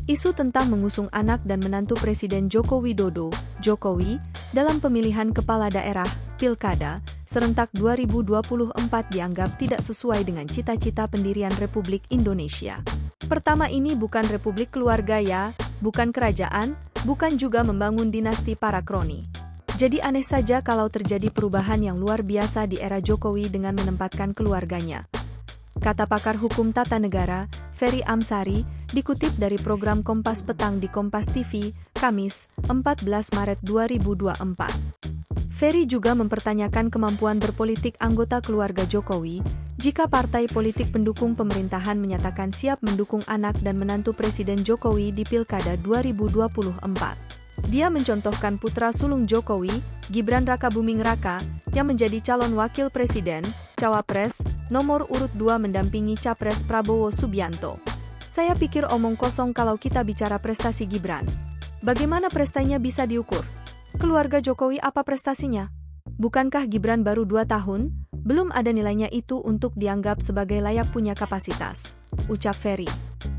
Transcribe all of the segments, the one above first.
Isu tentang mengusung anak dan menantu Presiden Joko Widodo, Jokowi, dalam pemilihan kepala daerah, Pilkada, serentak 2024 dianggap tidak sesuai dengan cita-cita pendirian Republik Indonesia. Pertama, ini bukan republik keluarga ya, bukan kerajaan, bukan juga membangun dinasti para kroni. Jadi aneh saja kalau terjadi perubahan yang luar biasa di era Jokowi dengan menempatkan keluarganya. Kata pakar hukum tata negara, Ferry Amsari, dikutip dari program Kompas Petang di Kompas TV, Kamis, 14 Maret 2024. Ferry juga mempertanyakan kemampuan berpolitik anggota keluarga Jokowi, jika partai politik pendukung pemerintahan menyatakan siap mendukung anak dan menantu Presiden Jokowi di Pilkada 2024. Dia mencontohkan putra sulung Jokowi, Gibran Rakabuming Raka, yang menjadi calon wakil presiden, cawapres, nomor urut 2 mendampingi Capres Prabowo Subianto. Saya pikir omong kosong kalau kita bicara prestasi Gibran. Bagaimana prestasinya bisa diukur? Keluarga Jokowi apa prestasinya? Bukankah Gibran baru 2 tahun? Belum ada nilainya itu untuk dianggap sebagai layak punya kapasitas, ucap Ferry.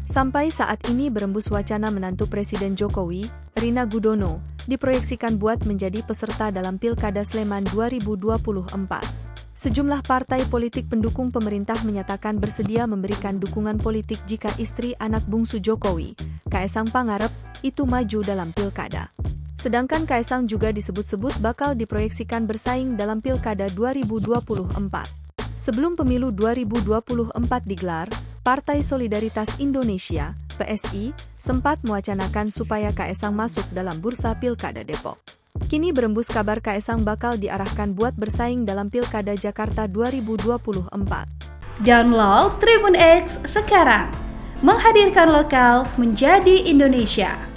Sampai saat ini berembus wacana menantu Presiden Jokowi, Rina Gudono, diproyeksikan buat menjadi peserta dalam Pilkada Sleman 2024. Sejumlah partai politik pendukung pemerintah menyatakan bersedia memberikan dukungan politik jika istri anak bungsu Jokowi, Kaesang Pangarep, itu maju dalam Pilkada. Sedangkan Kaesang juga disebut-sebut bakal diproyeksikan bersaing dalam Pilkada 2024. Sebelum pemilu 2024 digelar, Partai Solidaritas Indonesia, PSI, sempat mewacanakan supaya Kaesang masuk dalam bursa Pilkada Depok. Kini berembus kabar Kaesang bakal diarahkan buat bersaing dalam Pilkada Jakarta 2024. Download Tribun X sekarang, menghadirkan lokal menjadi Indonesia.